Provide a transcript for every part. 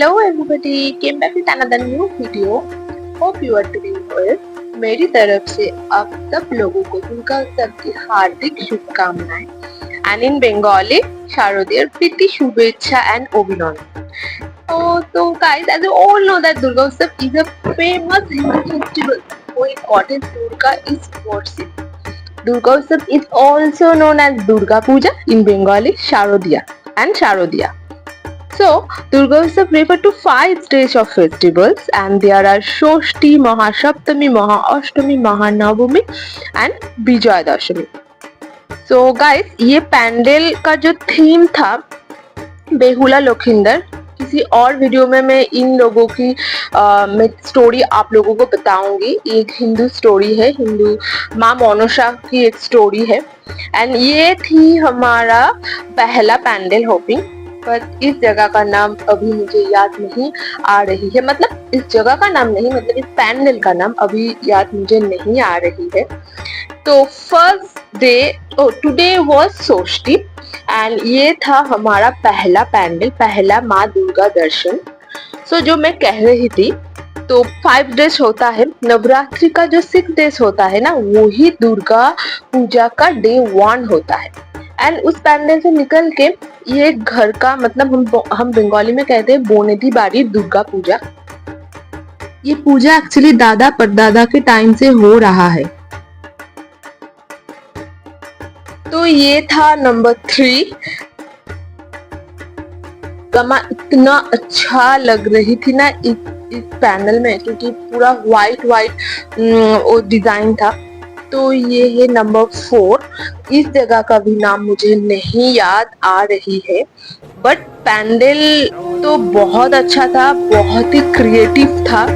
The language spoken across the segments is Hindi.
Hello everybody, came back with another new video. Hope you are doing well. मेरी तरफ से आप सब लोगों को दुर्गा उत्सव की हार्दिक शुभकामनाएं and in Bengali शारदीय प्रीति शुभेच्छा and अभिनंदन. So guys, as you all know that Durga Utsav is a famous Hindu festival where goddess Durga is worshipped. Durga Utsav is also known as Durga Puja in Bengali Sharodiya and Sharodiya. So, Durga Utsav refer to 5 days of festivals and there are Shoshti, Mahasaptami, Mahaashtami, Mahanavami and Vijayadashami. So guys, ये पैंडल का जो थीम था बेहुला लखींदर, किसी और वीडियो में मैं इन लोगों की मैं स्टोरी आप लोगों को बताऊंगी. एक हिंदू स्टोरी है, हिंदू माँ मोनोशा की एक स्टोरी है एंड ये थी हमारा पहला पैंडल होपिंग. पर इस जगह का नाम अभी मुझे याद नहीं आ रही है, मतलब इस जगह का नाम नहीं, मतलब इस पैंडल का नाम अभी याद मुझे नहीं आ रही है. तो फर्स्ट डे टुडे वाज सोष्टी एंड ये था हमारा पहला पैंडल, पहला माँ दुर्गा दर्शन. सो जो मैं कह रही थी, तो 5 डेज होता है. नवरात्रि का जो 6 डेज होता है ना, वही दुर्गा पूजा का डे 1 होता है. एंड उस पैंडल से निकल के ये घर का, मतलब हम बंगाली में कहते हैं बोनेदी बाड़ी दुर्गा पूजा. ये पूजा एक्चुअली दादा परदादा के टाइम से हो रहा है. तो ये था नंबर 3. गमा इतना अच्छा लग रही थी ना इस पैनल में, क्योंकि पूरा व्हाइट वो डिजाइन था. तो ये है नंबर 4. इस जगह का भी नाम मुझे नहीं याद आ रही है, बट पैंडल तो बहुत अच्छा था, बहुत ही क्रिएटिव था.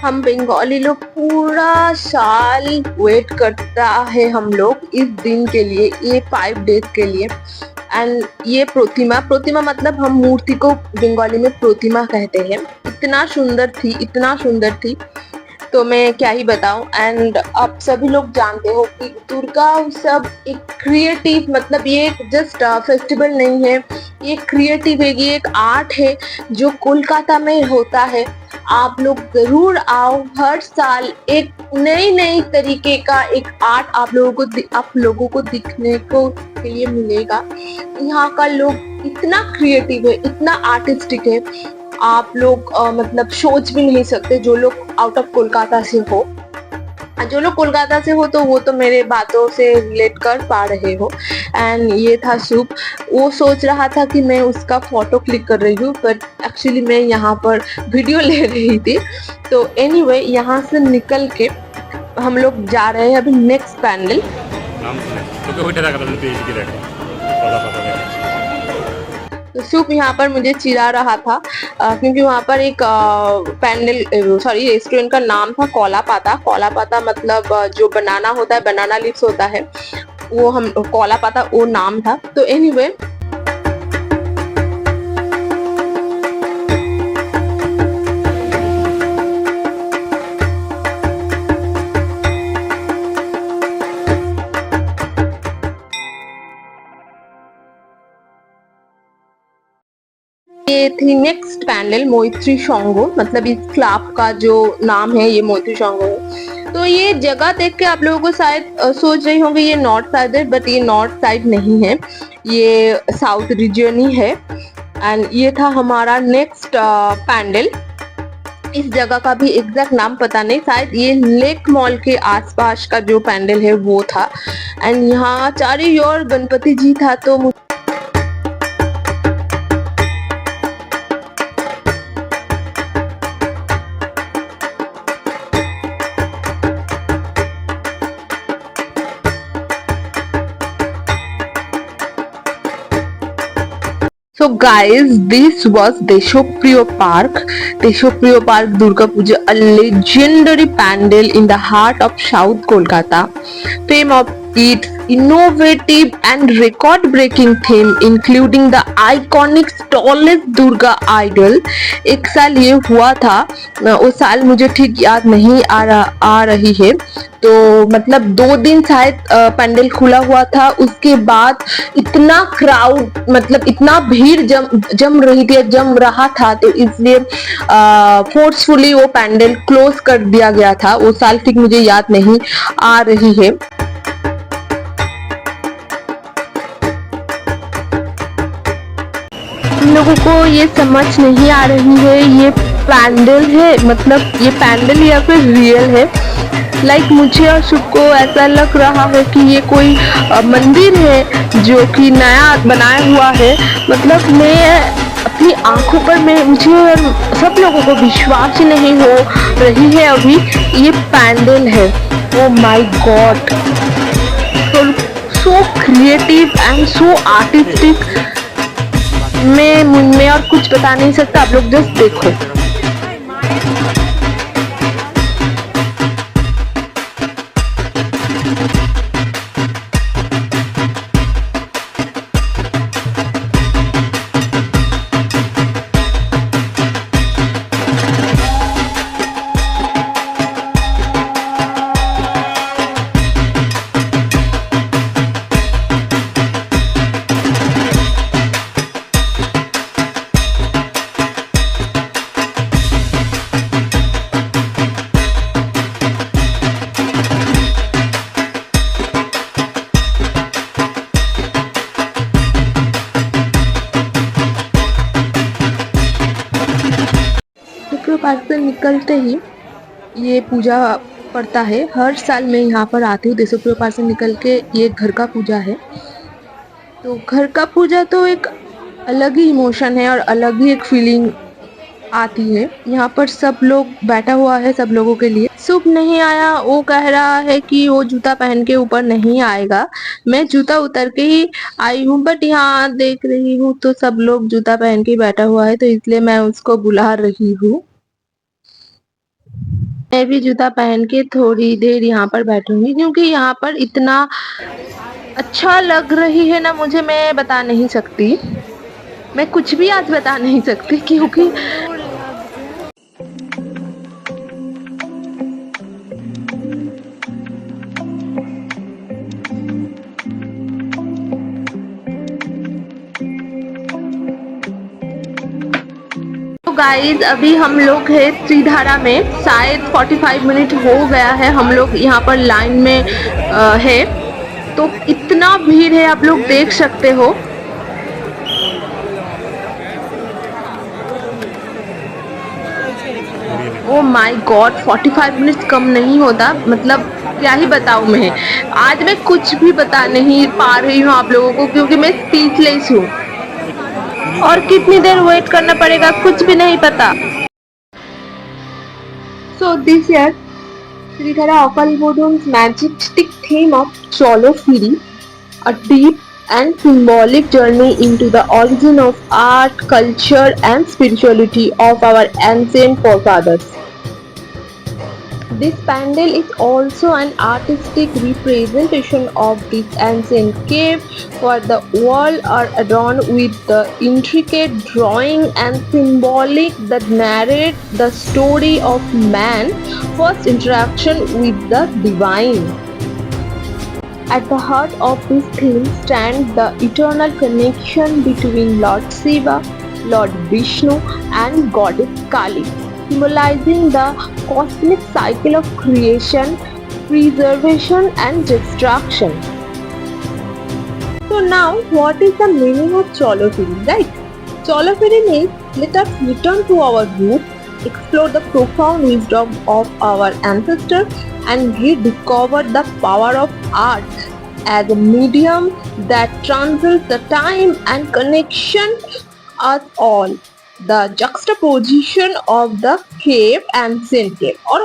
हम बंगाली लोग पूरा साल वेट करता है हम लोग इस दिन के लिए, ये 5 डेज के लिए. एंड ये प्रतिमा मतलब हम मूर्ति को बंगाली में प्रतिमा कहते हैं. इतना सुंदर थी तो मैं क्या ही बताऊं. एंड आप सभी लोग जानते हो कि दुर्गा उत्सव एक क्रिएटिव, मतलब ये जस्ट फेस्टिवल नहीं है, ये क्रिएटिव है, ये एक आर्ट है जो कोलकाता में होता है. आप लोग जरूर आओ. हर साल एक नई तरीके का एक आर्ट आप लोगों को दिखने को के लिए मिलेगा. यहाँ का लोग इतना क्रिएटिव है, इतना आर्टिस्टिक है, आप लोग मतलब सोच भी नहीं सकते. जो लोग आउट ऑफ कोलकाता से हो, जो लोग कोलकाता से हो तो वो तो मेरे बातों से रिलेट कर पा रहे हो. एंड ये था सूप. वो सोच रहा था कि मैं उसका फोटो क्लिक कर रही हूँ, बट एक्चुअली मैं यहाँ पर वीडियो ले रही थी. तो एनीवे, यहाँ से निकल के हम लोग जा रहे हैं अभी नेक्स्ट पैंडल. तो सूप यहाँ पर मुझे चिढ़ा रहा था क्योंकि वहाँ पर एक रेस्टोरेंट का नाम था कोला पाता मतलब जो बनाना होता है, बनाना लीव्स होता है, वो हम कोला पाता वो नाम था. तो एनीवे, ये थी नेक्स्ट पैंडल मैत्री संघ, मतलब इस क्लब का जो नाम है ये मैत्री संघ है. तो ये जगह देख के आप लोगों को शायद सोच रही होंगे ये नॉर्थ साइड है, बट ये नॉर्थ साइड नहीं है, ये साउथ रीजन ही है. एंड ये था हमारा नेक्स्ट पैंडल. इस जगह का भी एग्जैक्ट नाम पता नहीं, शायद ये लेक मॉल के आसपास का जो पैंडल है वो था. एंड यहाँ चारों ओर गणपति जी था. तो So guys, this was Deshopriyo Park. Deshopriyo Park Durga Puja, a legendary pandal in the heart of South Kolkata. its innovative and record-breaking theme, including the iconic tallest Durga idol। एक साल ये हुआ था, वो साल मुझे ठीक याद नहीं आ रही है। तो मतलब 2 दिन शायद पंडाल खुला हुआ था। उसके बाद इतना क्राउड, मतलब इतना भीड़ जम रहा था, तो इसलिए फोर्सफुली वो पंडाल क्लोज कर दिया गया था। वो साल ठीक मुझे याद नहीं आ रही है। हम लोगों को ये समझ नहीं आ रही है ये पैंडल है, मतलब ये पैंडल या फिर रियल है। लाइक मुझे और शुभ को ऐसा लग रहा है कि ये कोई मंदिर है जो कि नया बनाया हुआ है। मतलब मैं अपनी आंखों पर मुझे और सब लोगों को विश्वास ही नहीं हो रही है अभी ये पैंडल है। Oh my God, so creative and so artistic. मैं और कुछ बता नहीं सकता, आप लोग जस्ट देखो। पार्क से निकलते ही ये पूजा पड़ता है। हर साल मैं यहाँ पर आती हूँ। देशोपुर पार्क से निकल के ये घर का पूजा है। तो घर का पूजा तो एक अलग ही इमोशन है और अलग ही एक फीलिंग आती है। यहाँ पर सब लोग बैठा हुआ है, सब लोगों के लिए। शुभ नहीं आया, वो कह रहा है कि वो जूता पहन के ऊपर नहीं आएगा। मैं जूता उतर के ही आई हूँ, बट यहाँ देख रही हूँ तो सब लोग जूता पहन के बैठा हुआ है, तो इसलिए मैं उसको बुला रही हूँ। मैं भी जूता पहन के थोड़ी देर यहाँ पर बैठूंगी, क्योंकि यहाँ पर इतना अच्छा लग रही है ना मुझे, मैं बता नहीं सकती। मैं कुछ भी आज बता नहीं सकती, क्योंकि गाइस अभी हम लोग है त्रिधारा में। शायद 45 मिनट हो गया है हम लोग यहाँ पर लाइन में है। तो इतना भीड़ है, आप लोग देख सकते हो। ओ माय गॉड, 45 मिनट कम नहीं होता। मतलब क्या ही बताऊं मैं, आज मैं कुछ भी बता नहीं पा रही हूँ आप लोगों को, क्योंकि मैं स्पीचलेस हूँ। और कितनी देर वेट करना पड़ेगा कुछ भी नहीं पता। So this year Sridhara Akalbodhon's majestic theme of Cholo Firi, a deep and symbolic journey into the origin of art, culture and spirituality of our ancient forefathers. This pandal is also an artistic representation of this ancient cave, where the walls are adorned with the intricate drawing and symbolic that narrate the story of man's first interaction with the divine. At the heart of this theme stands the eternal connection between Lord Shiva, Lord Vishnu and Goddess Kali, symbolizing the cosmic cycle of creation, preservation and destruction. So now, what is the meaning of Cholo Firi, right? Cholo Firi means let us return to our roots, explore the profound wisdom of our ancestors and rediscover the power of art as a medium that transcends the time and connection us all. The juxtaposition of the cave and saint cave or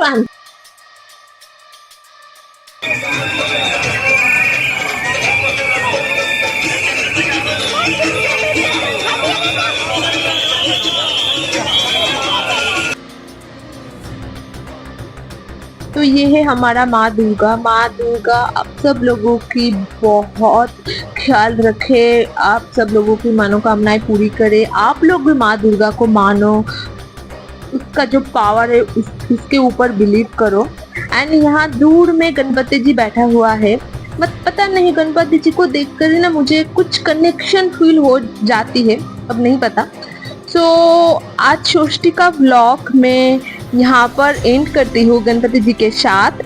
तो ये है हमारा माँ दुर्गा। माँ दुर्गा आप सब लोगों की बहुत ख्याल रखे, आप सब लोगों की मनोकामनाएं पूरी करे। आप लोग भी माँ दुर्गा को मानो, उसका जो पावर है उसके ऊपर बिलीव करो। एंड यहाँ दूर में गणपति जी बैठा हुआ है। पता नहीं, गणपति जी को देखकर ही ना मुझे कुछ कनेक्शन फील हो जाती है, अब नहीं पता। सो आज षष्ठी का व्लॉग मैं यहाँ पर एंड करती हूँ गणपति जी के साथ।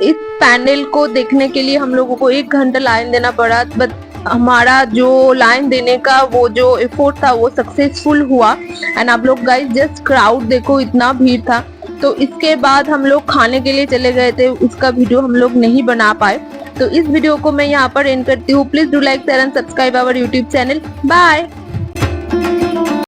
इस पैनल को देखने के लिए हम लोगों को 1 घंटा लाइन देना पड़ा, बट हमारा जो लाइन देने का वो जो एफर्ट था वो सक्सेसफुल हुआ। एंड आप लोग गाइस जस्ट क्राउड देखो, इतना भीड़ था। तो इसके बाद हम लोग खाने के लिए चले गए थे, उसका वीडियो हम लोग नहीं बना पाए। तो इस वीडियो को मैं यहाँ पर एंड करती हूँ। Please do like, share and subscribe our YouTube channel. Bye.